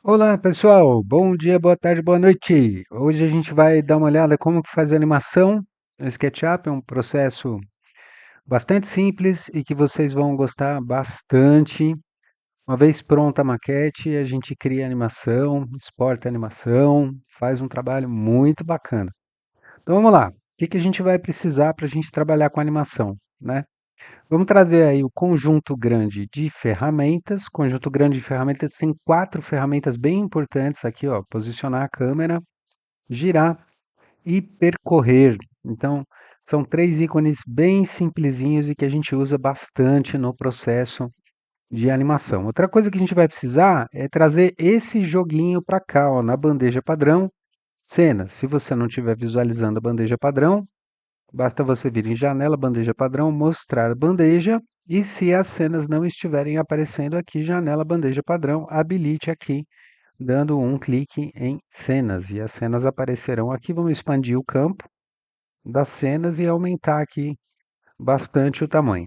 Olá, pessoal. Bom dia, boa tarde, boa noite. Hoje a gente vai dar uma olhada como que faz animação no SketchUp. É um processo bastante simples e que vocês vão gostar bastante. Uma vez pronta a maquete, a gente cria a animação, exporta a animação, faz um trabalho muito bacana. Então vamos lá. O que que a gente vai precisar para a gente trabalhar com animação, né? Vamos trazer aí o conjunto grande de ferramentas. Conjunto grande de ferramentas tem 4 ferramentas bem importantes aqui, ó. Posicionar a câmera, girar e percorrer. Então, são 3 ícones bem simplesinhos e que a gente usa bastante no processo de animação. Outra coisa que a gente vai precisar é trazer esse joguinho para cá, ó, na bandeja padrão, cenas. Se você não estiver visualizando a bandeja padrão, basta você vir em janela, bandeja padrão, mostrar bandeja e se as cenas não estiverem aparecendo aqui, janela, bandeja padrão, habilite aqui, dando um clique em cenas e as cenas aparecerão aqui. Vamos expandir o campo das cenas e aumentar aqui bastante o tamanho.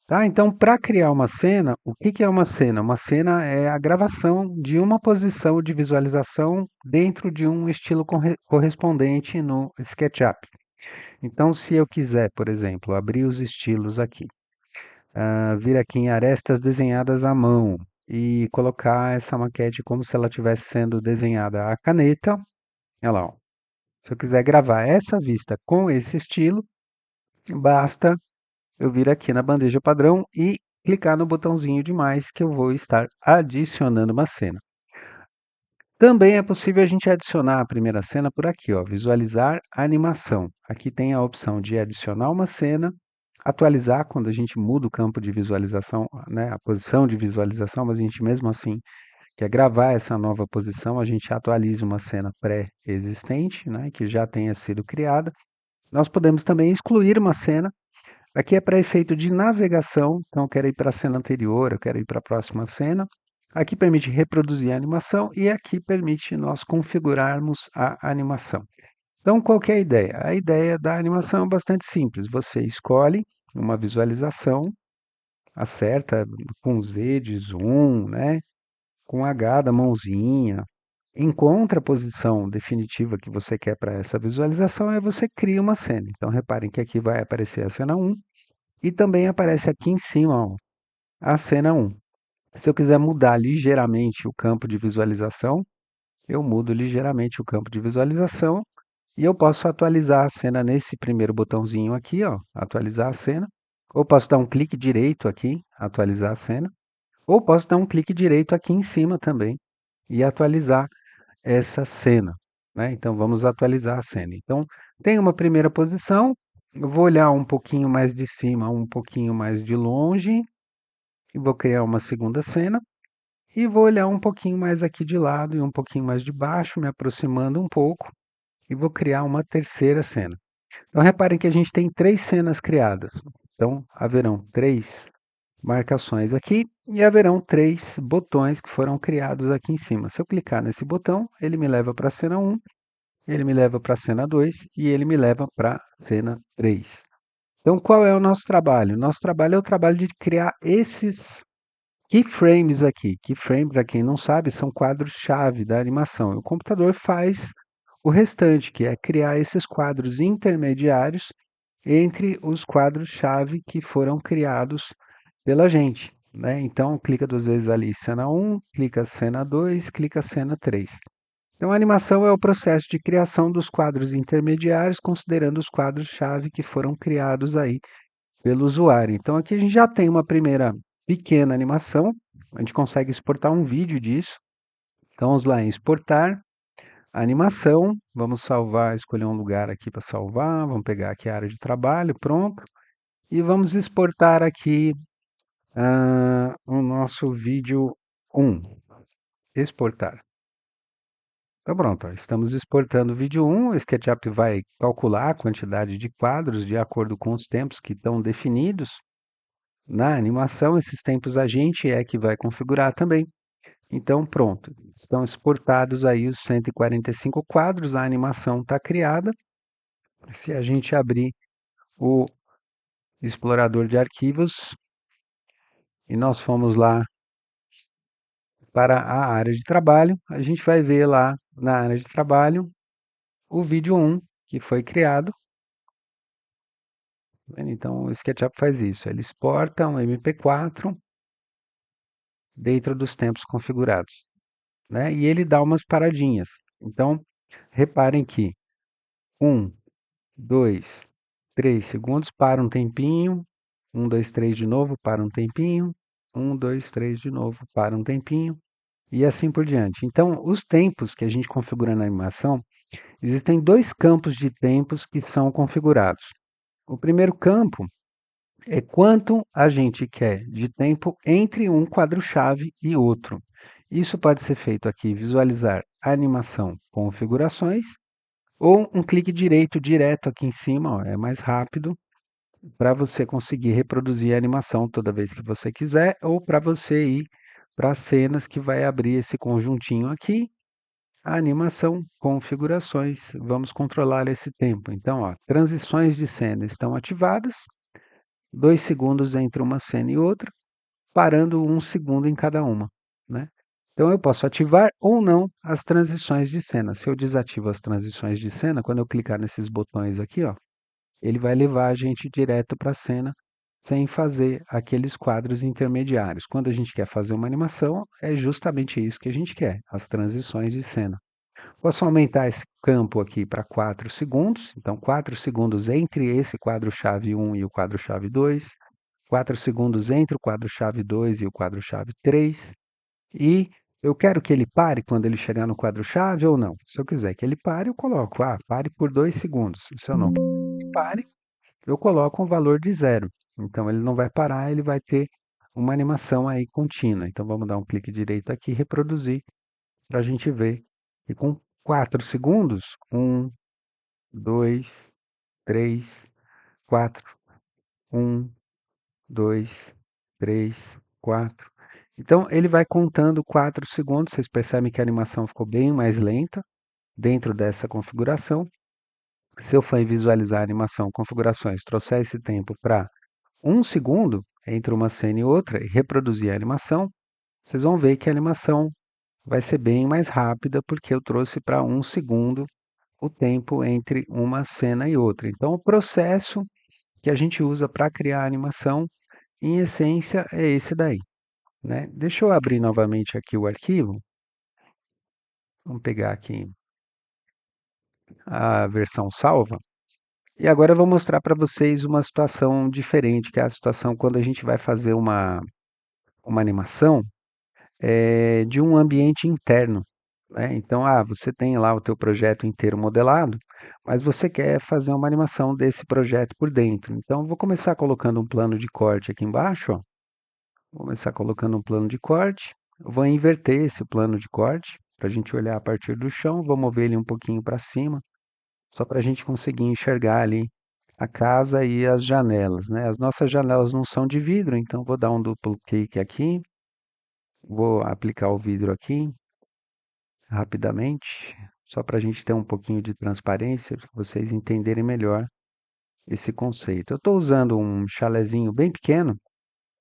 Tá? Então, para criar uma cena, o que que é uma cena? Uma cena é a gravação de uma posição de visualização dentro de um estilo correspondente no SketchUp. Então, se eu quiser, por exemplo, abrir os estilos aqui, vir aqui em arestas desenhadas à mão e colocar essa maquete como se ela estivesse sendo desenhada à caneta, olha lá, ó. Se eu quiser gravar essa vista com esse estilo, basta eu vir aqui na bandeja padrão e clicar no botãozinho de mais que eu vou estar adicionando uma cena. Também é possível a gente adicionar a primeira cena por aqui, ó, visualizar animação. Aqui tem a opção de adicionar uma cena, atualizar quando a gente muda o campo de visualização, né, a posição de visualização, mas a gente mesmo assim quer gravar essa nova posição, a gente atualiza uma cena pré-existente, né, que já tenha sido criada. Nós podemos também excluir uma cena. Aqui é para efeito de navegação, então eu quero ir para a cena anterior, eu quero ir para a próxima cena. Aqui permite reproduzir a animação e aqui permite nós configurarmos a animação. Então, qual que é a ideia? A ideia da animação é bastante simples. Você escolhe uma visualização, acerta com Z de zoom, né? Com H da mãozinha, encontra a posição definitiva que você quer para essa visualização e você cria uma cena. Então, reparem que aqui vai aparecer a cena 1 e também aparece aqui em cima, ó, a cena 1. Se eu quiser mudar ligeiramente o campo de visualização, eu mudo ligeiramente o campo de visualização e eu posso atualizar a cena nesse primeiro botãozinho aqui, ó, atualizar a cena. Ou posso dar um clique direito aqui, atualizar a cena. Ou posso dar um clique direito aqui em cima também e atualizar essa cena, né? Então vamos atualizar a cena. Então tem uma primeira posição, eu vou olhar um pouquinho mais de cima, um pouquinho mais de longe, e vou criar uma segunda cena, e vou olhar um pouquinho mais aqui de lado e um pouquinho mais de baixo, me aproximando um pouco, e vou criar uma terceira cena. Então reparem que a gente tem 3 cenas criadas. Então haverão 3 marcações aqui e haverão 3 botões que foram criados aqui em cima. Se eu clicar nesse botão, ele me leva para a cena 1, ele me leva para a cena 2 e ele me leva para a cena 3. Então qual é o nosso trabalho? Nosso trabalho é o trabalho de criar esses keyframes aqui. Keyframe, para quem não sabe, são quadros-chave da animação. O computador faz o restante, que é criar esses quadros intermediários entre os quadros-chave que foram criados pela gente, né? Então, clica 2 vezes ali, cena 1, clica cena 2, clica cena 3. Então, a animação é o processo de criação dos quadros intermediários, considerando os quadros-chave que foram criados aí pelo usuário. Então, aqui a gente já tem uma primeira pequena animação, a gente consegue exportar um vídeo disso. Então, vamos lá em exportar, animação, vamos salvar, escolher um lugar aqui para salvar, vamos pegar aqui a área de trabalho, pronto, e vamos exportar aqui o nosso vídeo 1, exportar. Então pronto, ó, estamos exportando o vídeo 1, o SketchUp vai calcular a quantidade de quadros de acordo com os tempos que estão definidos na animação. Esses tempos a gente é que vai configurar também. Então pronto, estão exportados aí os 145 quadros, a animação está criada. Se a gente abrir o explorador de arquivos e nós fomos lá para a área de trabalho, a gente vai ver lá na área de trabalho o vídeo 1 que foi criado. Então, o SketchUp faz isso, ele exporta um MP4 dentro dos tempos configurados, né? E ele dá umas paradinhas. Então, reparem que 1, 2, 3 segundos, para um tempinho, 1, 2, 3 de novo, para um tempinho, 1, 2, 3 de novo, para um tempinho, e assim por diante. Então, os tempos que a gente configura na animação, existem dois campos de tempos que são configurados. O primeiro campo é quanto a gente quer de tempo entre um quadro-chave e outro. Isso pode ser feito aqui, visualizar a animação configurações, ou um clique direto aqui em cima, ó, é mais rápido, para você conseguir reproduzir a animação toda vez que você quiser, ou para você ir para as cenas que vai abrir esse conjuntinho aqui, a animação, configurações, vamos controlar esse tempo. Então, ó, transições de cena estão ativadas, 2 segundos entre uma cena e outra, parando 1 segundo em cada uma, né? Então eu posso ativar ou não as transições de cena. Se eu desativo as transições de cena, quando eu clicar nesses botões aqui, ó, ele vai levar a gente direto para a cena, sem fazer aqueles quadros intermediários. Quando a gente quer fazer uma animação, é justamente isso que a gente quer, as transições de cena. Posso aumentar esse campo aqui para 4 segundos, então 4 segundos entre esse quadro-chave 1 e o quadro-chave 2, 4 segundos entre o quadro-chave 2 e o quadro-chave 3, e eu quero que ele pare quando ele chegar no quadro-chave ou não. Se eu quiser que ele pare, eu coloco, pare por 2 segundos. Se eu não quiser que pare, eu coloco um valor de zero. Então ele não vai parar, ele vai ter uma animação aí contínua. Então vamos dar um clique direito aqui e reproduzir para a gente ver que com 4 segundos, 1, 2, 3, 4, 1, 2, 3, 4. Então ele vai contando 4 segundos, vocês percebem que a animação ficou bem mais lenta dentro dessa configuração. Se eu for visualizar a animação, configurações, trouxer esse tempo para 1 segundo entre uma cena e outra e reproduzir a animação, vocês vão ver que a animação vai ser bem mais rápida porque eu trouxe para 1 segundo o tempo entre uma cena e outra. Então, o processo que a gente usa para criar a animação, em essência, é esse daí, né? Deixa eu abrir novamente aqui o arquivo. Vamos pegar aqui a versão salva. E agora eu vou mostrar para vocês uma situação diferente, que é a situação quando a gente vai fazer uma animação de um ambiente interno, né? Então, você tem lá o teu projeto inteiro modelado, mas você quer fazer uma animação desse projeto por dentro. Então, vou começar colocando um plano de corte aqui embaixo, ó. Vou começar colocando um plano de corte. Eu vou inverter esse plano de corte para a gente olhar a partir do chão. Vou mover ele um pouquinho para cima, só para a gente conseguir enxergar ali a casa e as janelas, né? As nossas janelas não são de vidro, então vou dar um duplo clique aqui. Vou aplicar o vidro aqui rapidamente, só para a gente ter um pouquinho de transparência, para vocês entenderem melhor esse conceito. Eu estou usando um chalezinho bem pequeno,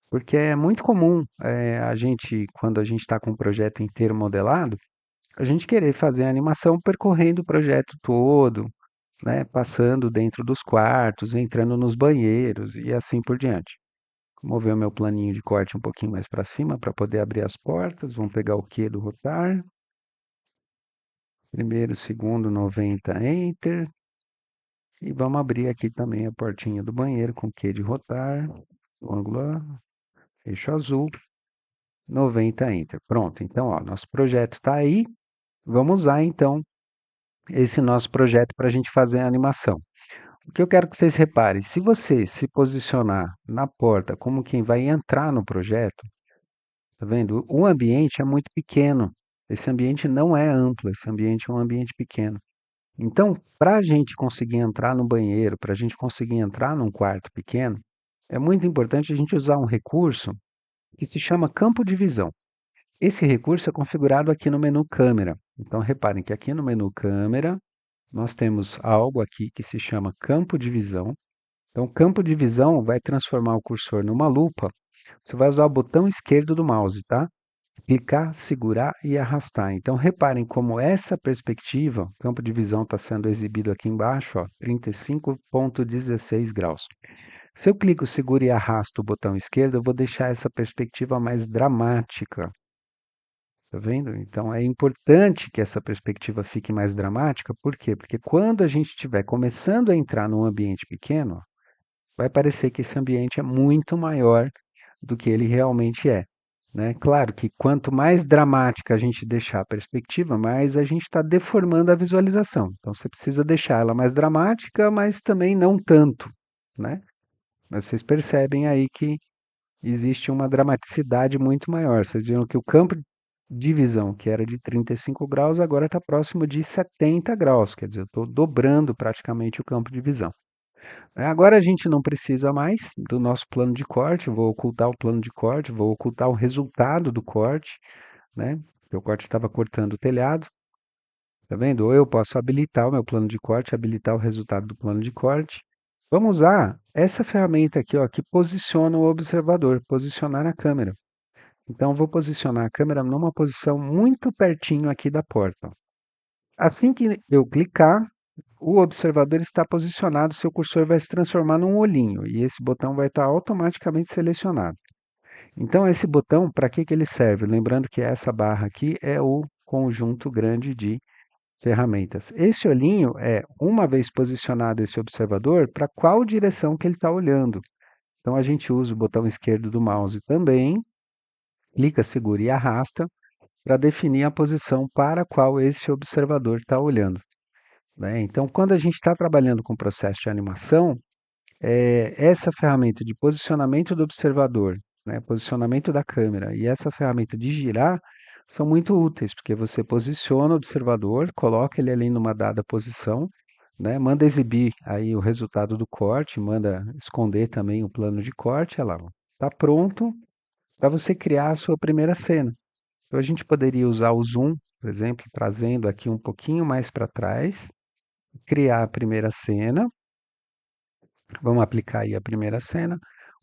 porque é muito comum a gente, quando a gente está com um projeto inteiro modelado, a gente querer fazer a animação percorrendo o projeto todo, né, passando dentro dos quartos, entrando nos banheiros e assim por diante. Vou mover o meu planinho de corte um pouquinho mais para cima para poder abrir as portas. Vamos pegar o Q do rotar. Primeiro, segundo, 90, Enter. E vamos abrir aqui também a portinha do banheiro com Q de rotar. O ângulo, eixo azul, 90, Enter. Pronto, então, ó, nosso projeto está aí. Vamos usar, então, esse nosso projeto para a gente fazer a animação. O que eu quero que vocês reparem, se você se posicionar na porta como quem vai entrar no projeto, tá vendo? O ambiente é muito pequeno. Esse ambiente não é amplo, esse ambiente é um ambiente pequeno. Então, para a gente conseguir entrar no banheiro, para a gente conseguir entrar num quarto pequeno, é muito importante a gente usar um recurso que se chama campo de visão. Esse recurso é configurado aqui no menu câmera. Então, reparem que aqui no menu câmera, nós temos algo aqui que se chama campo de visão. Então, o campo de visão vai transformar o cursor numa lupa. Você vai usar o botão esquerdo do mouse, tá? clicar, segurar e arrastar. Então, reparem como essa perspectiva, o campo de visão está sendo exibido aqui embaixo, ó, 35,16 graus. Se eu clico, seguro e arrasto o botão esquerdo, eu vou deixar essa perspectiva mais dramática. Tá vendo? Então, é importante que essa perspectiva fique mais dramática. Por quê? Porque quando a gente estiver começando a entrar num ambiente pequeno, vai parecer que esse ambiente é muito maior do que ele realmente é, né? Claro que quanto mais dramática a gente deixar a perspectiva, mais a gente está deformando a visualização. Então você precisa deixar ela mais dramática, mas também não tanto, né? Mas vocês percebem aí que existe uma dramaticidade muito maior. Vocês viram que o campo de visão, que era de 35 graus, agora está próximo de 70 graus, quer dizer, eu estou dobrando praticamente o campo de visão. Agora a gente não precisa mais do nosso plano de corte, vou ocultar o plano de corte, vou ocultar o resultado do corte, né? Porque o corte estava cortando o telhado, tá vendo? Ou eu posso habilitar o meu plano de corte, habilitar o resultado do plano de corte. Vamos usar essa ferramenta aqui, ó, que posiciona o observador, posicionar a câmera. Então, vou posicionar a câmera numa posição muito pertinho aqui da porta. Assim que eu clicar, o observador está posicionado, seu cursor vai se transformar num olhinho e esse botão vai estar automaticamente selecionado. Então, esse botão, para que que ele serve? Lembrando que essa barra aqui é o conjunto grande de ferramentas. Esse olhinho é, uma vez posicionado esse observador, para qual direção que ele está olhando. Então, a gente usa o botão esquerdo do mouse também, clica, segura e arrasta para definir a posição para a qual esse observador está olhando, né? Então, quando a gente está trabalhando com o processo de animação, essa ferramenta de posicionamento do observador, né, posicionamento da câmera e essa ferramenta de girar são muito úteis, porque você posiciona o observador, coloca ele ali numa dada posição, né, manda exibir aí o resultado do corte, manda esconder também o plano de corte, olha lá, está pronto para você criar a sua primeira cena. Então a gente poderia usar o zoom, por exemplo, trazendo aqui um pouquinho mais para trás, criar a primeira cena. Vamos aplicar aí a primeira cena,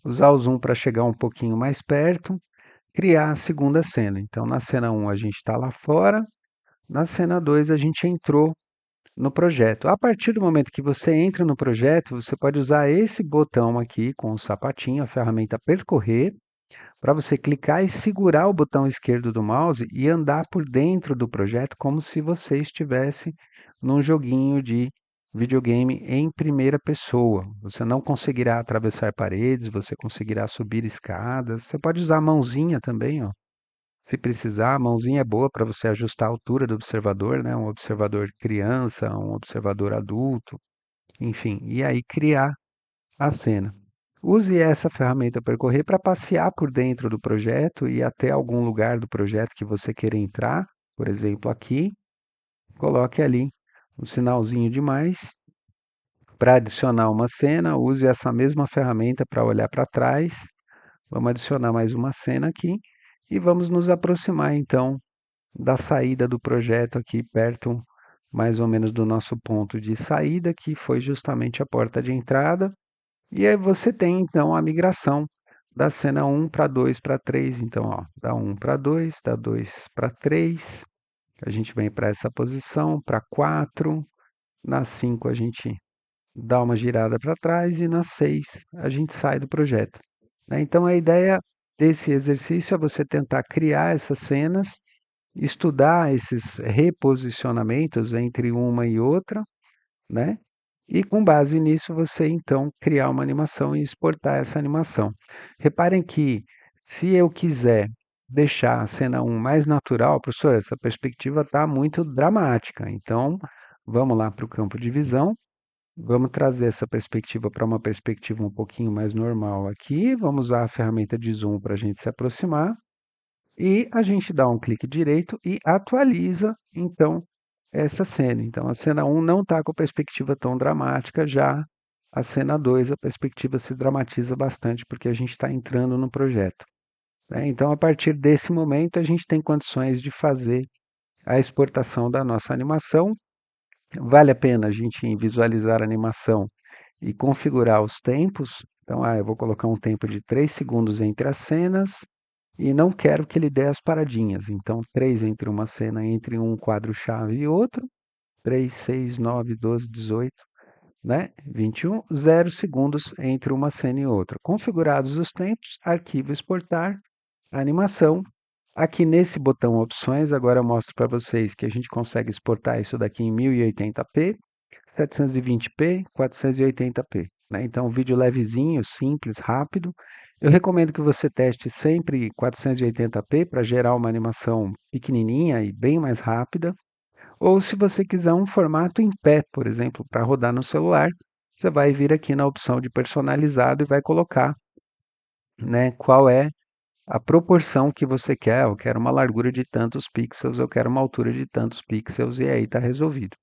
usar o zoom para chegar um pouquinho mais perto, criar a segunda cena. Então, na cena 1 a gente está lá fora, na cena 2 a gente entrou no projeto. A partir do momento que você entra no projeto, você pode usar esse botão aqui com o sapatinho, a ferramenta percorrer, para você clicar e segurar o botão esquerdo do mouse e andar por dentro do projeto como se você estivesse num joguinho de videogame em primeira pessoa. Você não conseguirá atravessar paredes, você conseguirá subir escadas. Você pode usar a mãozinha também, ó. Se precisar, a mãozinha é boa para você ajustar a altura do observador, né? Um observador criança, um observador adulto, enfim, e aí criar a cena. Use essa ferramenta percorrer para passear por dentro do projeto e até algum lugar do projeto que você queira entrar, por exemplo, aqui, coloque ali um sinalzinho de mais para adicionar uma cena, use essa mesma ferramenta para olhar para trás. Vamos adicionar mais uma cena aqui e vamos nos aproximar então da saída do projeto aqui perto mais ou menos do nosso ponto de saída, que foi justamente a porta de entrada. E aí você tem então a migração da cena 1 para 2 para 3. Então, ó, da 1 para 2, da 2 para 3, a gente vem para essa posição, para 4, na 5 a gente dá uma girada para trás e na 6 a gente sai do projeto, né? Então a ideia desse exercício é você tentar criar essas cenas, estudar esses reposicionamentos entre uma e outra, né? E com base nisso, você então criar uma animação e exportar essa animação. Reparem que se eu quiser deixar a cena 1 mais natural, professor, essa perspectiva está muito dramática. Então, vamos lá para o campo de visão, vamos trazer essa perspectiva para uma perspectiva um pouquinho mais normal aqui. Vamos usar a ferramenta de zoom para a gente se aproximar. E a gente dá um clique direito e atualiza, então, essa cena. Então, a cena 1 não está com a perspectiva tão dramática, já a cena 2, a perspectiva se dramatiza bastante, porque a gente está entrando no projeto, né? Então, a partir desse momento, a gente tem condições de fazer a exportação da nossa animação. Vale a pena a gente visualizar a animação e configurar os tempos. Então, eu vou colocar um tempo de 3 segundos entre as cenas, e não quero que ele dê as paradinhas. Então, 3 entre uma cena, entre um quadro-chave e outro, 3, 6, 9, 12, 18, né? 21, 0 segundos entre uma cena e outra. Configurados os tempos, arquivo exportar, animação. Aqui nesse botão opções, agora eu mostro para vocês que a gente consegue exportar isso daqui em 1080p, 720p, 480p, né? Então, um vídeo levezinho, simples, rápido. Eu recomendo que você teste sempre 480p para gerar uma animação pequenininha e bem mais rápida. Ou se você quiser um formato em pé, por exemplo, para rodar no celular, você vai vir aqui na opção de personalizado e vai colocar, né, qual é a proporção que você quer. Eu quero uma largura de tantos pixels, eu quero uma altura de tantos pixels e aí está resolvido,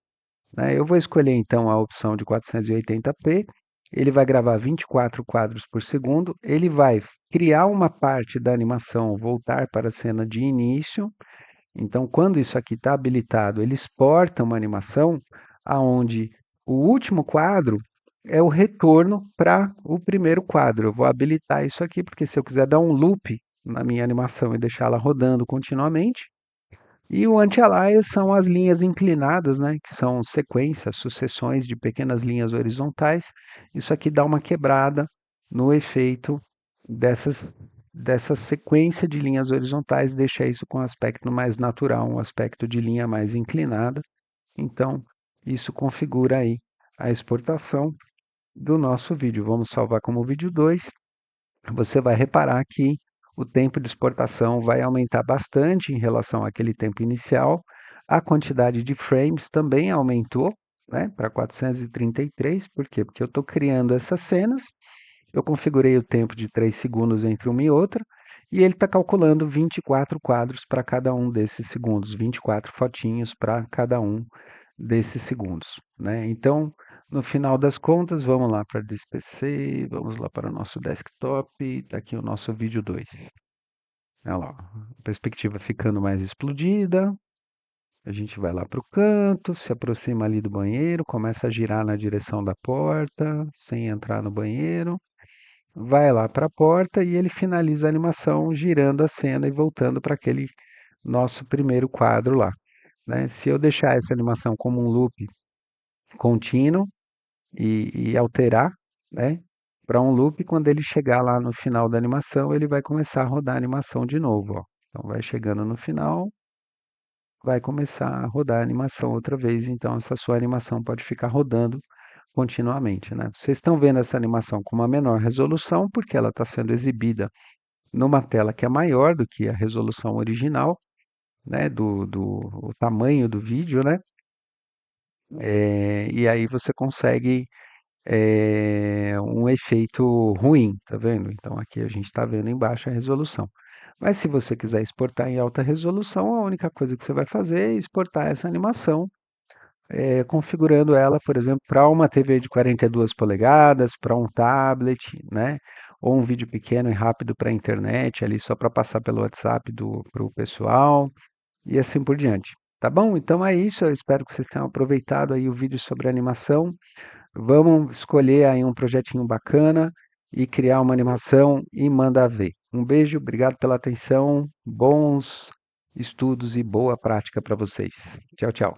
né? Eu vou escolher então a opção de 480p. Ele vai gravar 24 quadros por segundo. Ele vai criar uma parte da animação, voltar para a cena de início. Então, quando isso aqui está habilitado, ele exporta uma animação aonde o último quadro é o retorno para o primeiro quadro. Eu vou habilitar isso aqui, porque se eu quiser dar um loop na minha animação e deixar ela rodando continuamente, e o anti-alias são as linhas inclinadas, né, que são sequências, sucessões de pequenas linhas horizontais. Isso aqui dá uma quebrada no efeito dessas, dessa sequência de linhas horizontais, deixa isso com um aspecto mais natural, um aspecto de linha mais inclinada. Então, isso configura aí a exportação do nosso vídeo. Vamos salvar como vídeo 2. Você vai reparar que o tempo de exportação vai aumentar bastante em relação àquele tempo inicial. A quantidade de frames também aumentou, né, para 433. Por quê? Porque eu estou criando essas cenas, eu configurei o tempo de 3 segundos entre uma e outra, e ele está calculando 24 quadros para cada um desses segundos, 24 fotinhos para cada um desses segundos, né? Então, no final das contas, vamos lá para DSPC, vamos lá para o nosso desktop, está aqui o nosso vídeo 2. Olha lá, a perspectiva ficando mais explodida, a gente vai lá para o canto, se aproxima ali do banheiro, começa a girar na direção da porta, sem entrar no banheiro, vai lá para a porta e ele finaliza a animação girando a cena e voltando para aquele nosso primeiro quadro lá, né? Se eu deixar essa animação como um loop contínuo e alterar, né, para um loop, quando ele chegar lá no final da animação, ele vai começar a rodar a animação de novo, ó. Então vai chegando no final, vai começar a rodar a animação outra vez, então essa sua animação pode ficar rodando continuamente, né? Vocês estão vendo essa animação com uma menor resolução, porque ela está sendo exibida numa tela que é maior do que a resolução original, né, o tamanho do vídeo, né? E aí você consegue um efeito ruim, tá vendo? Então aqui a gente está vendo em baixa resolução. Mas se você quiser exportar em alta resolução, a única coisa que você vai fazer é exportar essa animação, configurando ela, por exemplo, para uma TV de 42 polegadas, para um tablet, né? Ou um vídeo pequeno e rápido para a internet, ali só para passar pelo WhatsApp para o pessoal, e assim por diante. Tá bom? Então é isso. Eu espero que vocês tenham aproveitado aí o vídeo sobre animação. Vamos escolher aí um projetinho bacana e criar uma animação e mandar ver. Um beijo, obrigado pela atenção, bons estudos e boa prática para vocês. Tchau, tchau.